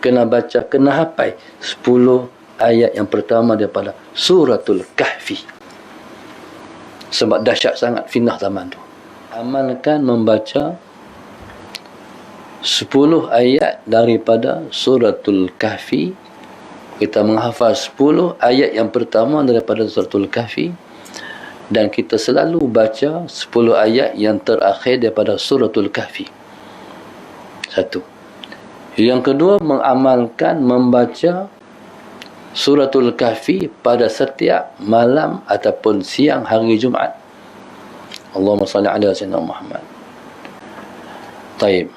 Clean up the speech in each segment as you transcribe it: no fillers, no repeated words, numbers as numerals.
kena baca, kena hafal 10 ayat yang pertama daripada suratul Kahfi. Sebab dahsyat sangat fitnah zaman tu. Amalkan membaca 10 ayat daripada suratul Kahfi. Kita menghafal 10 ayat yang pertama daripada suratul Kahfi, dan kita selalu baca 10 ayat yang terakhir daripada suratul Kahfi. Satu. Yang kedua, mengamalkan membaca suratul Kahfi pada setiap malam ataupun siang hari Jumaat. Allahumma salli ala sayyidina Muhammad. Taib.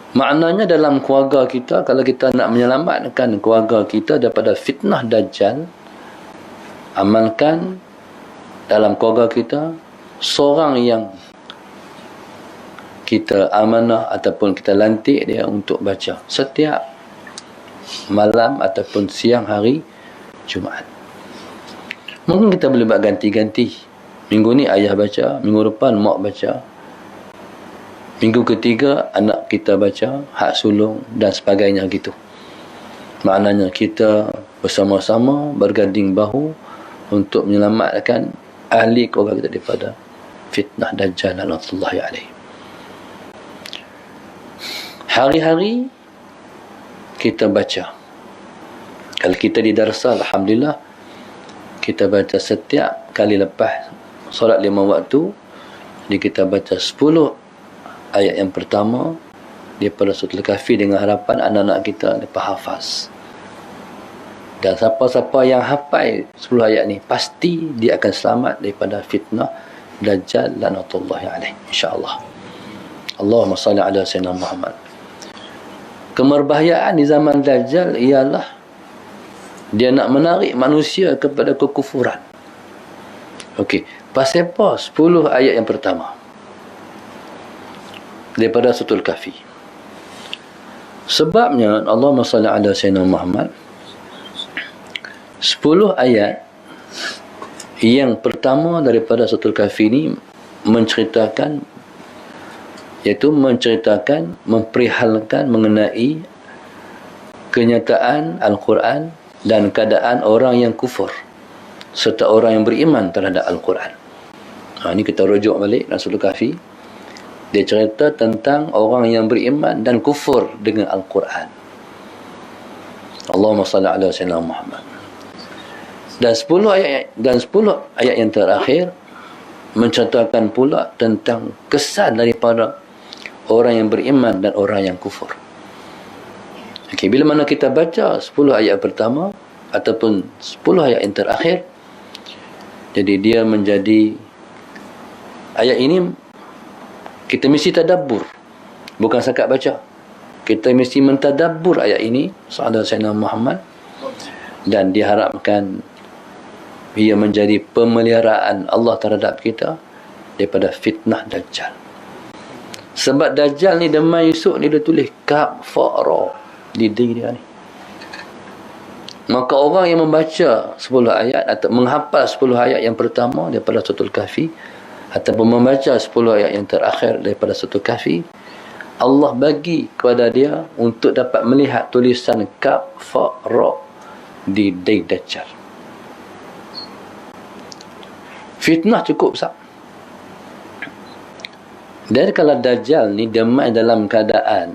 Maknanya dalam keluarga kita, kalau kita nak menyelamatkan keluarga kita daripada fitnah Dajjal, amalkan dalam keluarga kita seorang yang kita amanah ataupun kita lantik dia untuk baca setiap malam ataupun siang hari Jumaat. Mungkin kita boleh buat ganti-ganti. Minggu ni ayah baca, minggu depan mak baca, minggu ketiga anak kita baca, hak sulung dan sebagainya gitu. Maknanya kita bersama-sama berganding bahu untuk menyelamatkan ahli keluarga kita daripada fitnah Dajjal laknatullahi alaihi. Hari-hari kita baca. Kalau kita di darsa, alhamdulillah, kita baca setiap kali lepas solat 5 waktu, jadi kita baca 10 ayat yang pertama daripada suratul Kahfi dengan harapan anak-anak kita dapat hafaz. Dan siapa-siapa yang hafal 10 ayat ni, pasti dia akan selamat daripada fitnah Dajjal laknatullahi alaihi, insya-Allah. Allahumma salli ala sayyidina Muhammad. Kemerbahayaan di zaman Dajjal ialah dia nak menarik manusia kepada kekufuran. Okey, pasal apa 10 ayat yang pertama daripada suratul Kahfi? Sebabnya Allahumma salli ala sayyidina Muhammad, 10 ayat yang pertama daripada suratul Kahfi ini menceritakan, iaitu menceritakan, memperihalkan mengenai kenyataan Al-Quran dan keadaan orang yang kufur serta orang yang beriman terhadap Al-Quran. Ini kita rujuk balik dalam suratul Kahfi. Dia cerita tentang orang yang beriman dan kufur dengan Al-Quran. Allahumma salli ala sayyidina Muhammad. Dan 10 ayat yang terakhir menceritakan pula tentang kesan daripada orang yang beriman dan orang yang kufur. Okey, bila mana kita baca 10 ayat pertama ataupun 10 ayat yang terakhir, jadi dia menjadi, ayat ini kita mesti tadabbur, bukan sakat baca. Kita mesti mentadabbur ayat ini sallallahu alaihi wasallam Muhammad, dan diharapkan ia menjadi pemeliharaan Allah terhadap kita daripada fitnah Dajjal. Sebab Dajjal ni demam esok ni dia tulis kafara di diri dia ni. Maka orang yang membaca 10 ayat atau menghafal 10 ayat yang pertama daripada suratul Kahfi ataupun membaca 10 ayat yang terakhir daripada suratul Kahfi, Allah bagi kepada dia untuk dapat melihat tulisan kafara di diri Dajjal. Fitnah cukup besar. Dan kalau Dajjal ni dia main dalam keadaan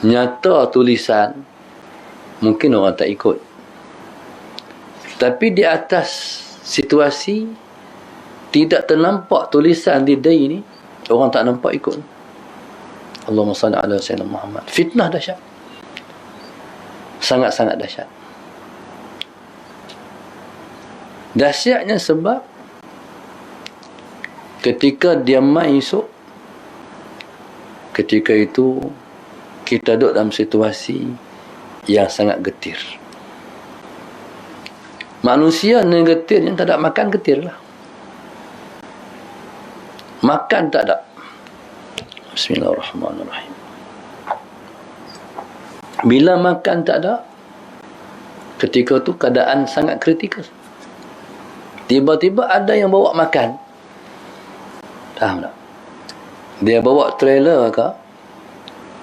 nyata tulisan, mungkin orang tak ikut. Tapi di atas situasi tidak ternampak tulisan di diri ni, orang tak nampak ikut. Allahumma salli ala sayyidina Muhammad. Fitnah dahsyat. Sangat-sangat dahsyat. Dahsyatnya sebab ketika dia mai esok, ketika itu kita duduk dalam situasi yang sangat getir. Manusia ni getir, yang tak ada makan getir lah. Makan tak ada. Bismillahirrahmanirrahim. Bila makan tak ada, ketika tu keadaan sangat kritikal. Tiba-tiba ada yang bawa makan. Faham tak? Dia bawa trailer ke?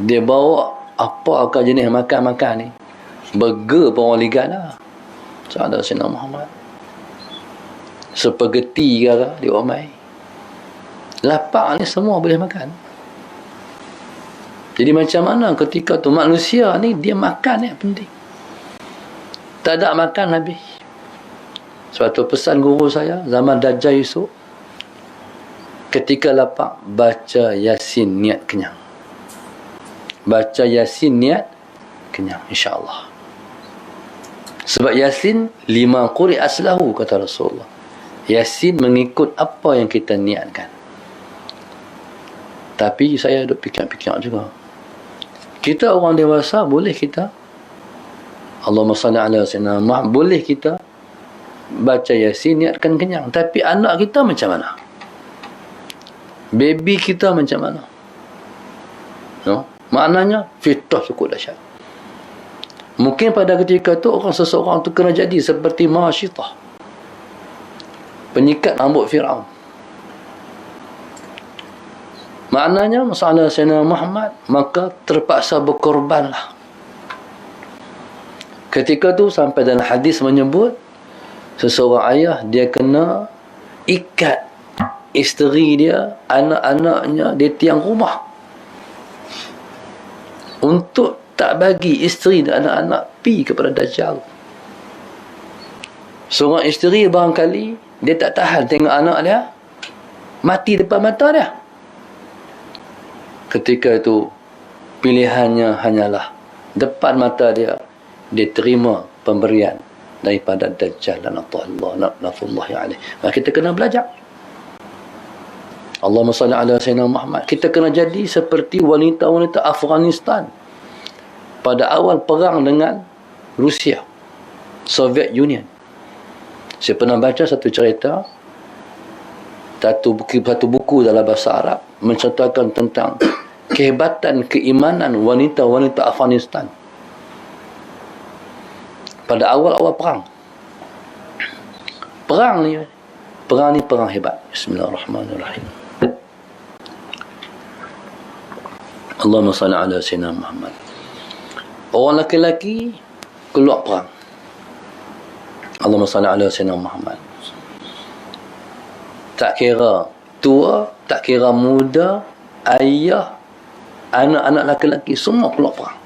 Dia bawa Apa akal jenis makan-makan ni? Burger pun orang ligat lah. Sahabat Sayyidina Muhammad. Spaghetti ke dia orang main. Lapak ni semua boleh makan. Jadi macam mana ketika tu manusia ni dia makan ni penting. Tak ada makan habis. Suatu pesan guru saya zaman Dajjal esok, ketika lapar baca Yasin niat kenyang. Baca Yasin niat kenyang, insya-Allah. Sebab Yasin 5 quri aslahu kata Rasulullah. Yasin mengikut apa yang kita niatkan. Tapi saya duk fikir-fikir juga. Kita orang dewasa boleh kita Allahumma salli ala sayyidina Muhammad, boleh kita baca Yasin niatkan kenyang. Tapi anak kita macam mana? Baby kita macam mana? No? Maknanya fitnah cukup dahsyat. Mungkin pada ketika tu seseorang tu kena jadi seperti Masyitah, penyikat rambut Firaun. Maknanya masalah Sayyidina Muhammad, maka terpaksa berkorbanlah. Ketika tu sampai dalam hadis menyebut seseorang ayah dia kena ikat isteri dia, anak-anaknya di tiang rumah untuk tak bagi isteri dan anak-anak pi kepada Dajjal. Seorang isteri barangkali dia tak tahan tengok anak dia mati depan mata dia. Ketika itu pilihannya hanyalah depan mata dia, dia terima pemberian daripada Dajjal lanatullah alaih. Maka kita kena belajar. Allahumma salli ala sayyidina Muhammad. Kita kena jadi seperti wanita-wanita Afghanistan pada awal perang dengan Rusia, Soviet Union. Saya pernah baca satu cerita, satu buku dalam bahasa Arab menceritakan tentang kehebatan keimanan wanita-wanita Afghanistan pada awal-awal perang. Perang ni perang hebat. Bismillahirrahmanirrahim. Allahumma salli ala sayyidina Muhammad. Orang lelaki keluar perang. Allahumma salli ala sayyidina Muhammad. Tak kira tua, tak kira muda, ayah, anak-anak lelaki semua keluar perang.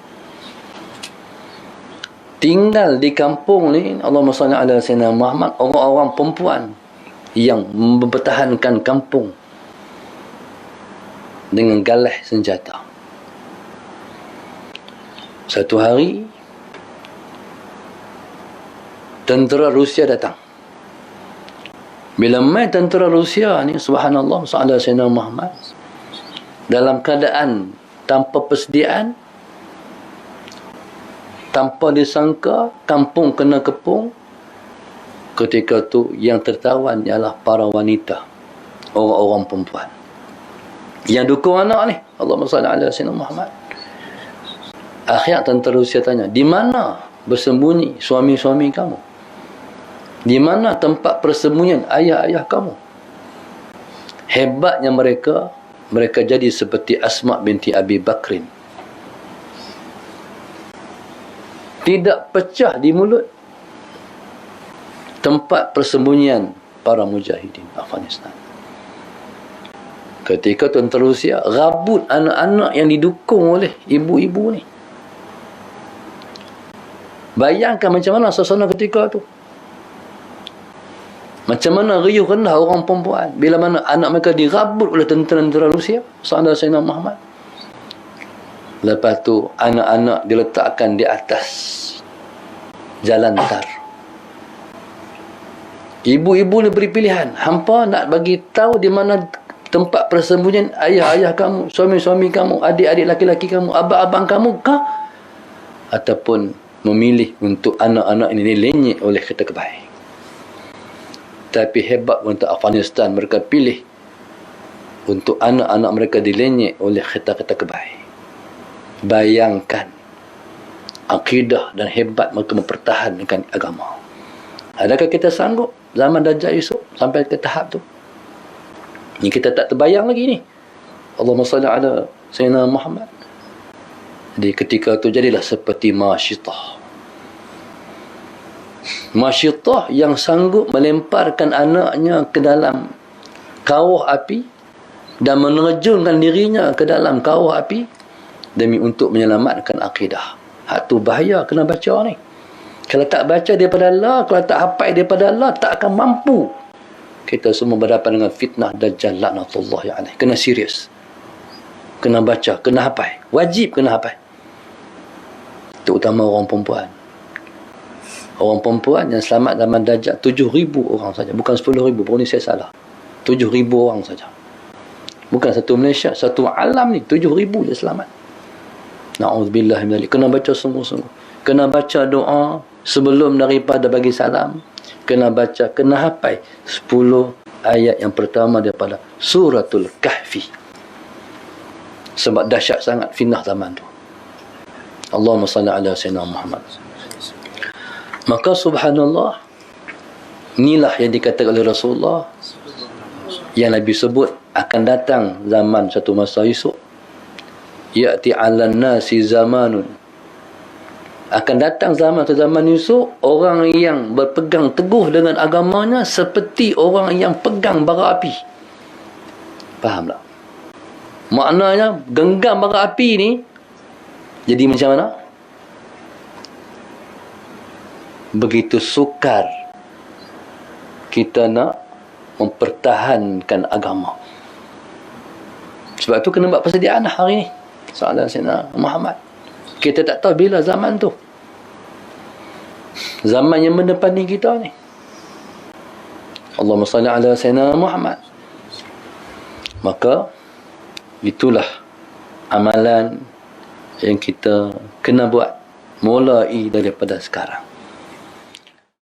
Tinggal di kampung ni, Allahumma salli ala sayyidina Muhammad, orang-orang perempuan yang mempertahankan kampung dengan galah senjata. Satu hari tentera Rusia datang. Bila mai tentera Rusia ni, subhanallah, sallallahu alaihi wasallam Muhammad, dalam keadaan tanpa persediaan, tanpa disangka, kampung kena kepung. Ketika tu yang tertawan ialah para wanita, orang-orang perempuan yang dukung anak ni. Allahumma salli ala sayyidina Muhammad. Akhirnya tentera Rusia tanya, di mana bersembunyi suami-suami kamu? Di mana tempat persembunyian ayah-ayah kamu? Hebatnya mereka jadi seperti Asma binti Abi Bakrin. Tidak pecah di mulut tempat persembunyian para mujahidin Afghanistan. Ketika tentera Rusia rabut anak-anak yang didukung oleh ibu-ibu ni. Bayangkan macam mana suasana ketika tu. Macam mana riuh rendah orang perempuan bila mana anak mereka dirabut oleh tentera-tentera Rusia sallallahu alaihi wasallam Muhammad. Lepas tu anak-anak diletakkan di atas jalan tar. Ibu-ibu ni beri pilihan, hampa nak bagi tahu di mana tempat persembunyian ayah-ayah kamu, suami-suami kamu, adik-adik laki-laki kamu, abang-abang kamu kah? Ataupun memilih untuk anak-anak ini dilenyek oleh kereta kebaik. Tapi hebat untuk Afghanistan, mereka pilih untuk anak-anak mereka dilenyek oleh kereta-kereta kebaik. Bayangkan akidah dan hebat mereka mempertahankan agama. Adakah kita sanggup zaman Dajjal esok sampai ke tahap tu? Ni kita tak terbayang lagi ni. Allahumma salli ala sayyidina Muhammad. Jadi ketika itu jadilah seperti Masyitah. Masyitah yang sanggup melemparkan anaknya ke dalam kawah api dan menerjunkan dirinya ke dalam kawah api demi untuk menyelamatkan akidah. Hak tu bahaya kena baca ni. Kalau tak baca daripada Allah, kalau tak hafal daripada Allah, tak akan mampu. Kita semua berhadapan dengan fitnah Dajjal laknatullahi alaih. Kena serius. Kena baca, kena hafal. Wajib kena hafal. Terutama orang perempuan. Orang perempuan yang selamat zaman Dajjal 7,000 orang saja. Bukan 10,000. Baru ni saya salah. 7,000 orang saja. Bukan satu Malaysia, satu alam ni 7,000 je selamat. Na'udzubillah min dzalik. Kena baca sungguh-sungguh. Kena baca doa sebelum daripada bagi salam. Kena baca, kena hafal 10 ayat yang pertama daripada Suratul Kahfi. Sebab dahsyat sangat fitnah zaman tu. Allahumma salli ala sayyidina Muhammad. Maka subhanallah, inilah yang dikatakan oleh Rasulullah yang Nabi sebut akan datang zaman satu masa esok. Ya'ti 'alan nasi zamanun. Akan datang zaman esok, orang yang berpegang teguh dengan agamanya seperti orang yang pegang bara api. Faham tak? Maknanya genggam bara api ni jadi macam mana? Begitu sukar kita nak mempertahankan agama. Sebab tu kena buat persediaan hari ni. Soalan Sayyidina Muhammad. Kita tak tahu bila zaman tu. Zaman yang mendepani kita ni. Allahumma salli ala Sayyidina Muhammad. Maka itulah amalan yang kita kena buat mulai daripada sekarang.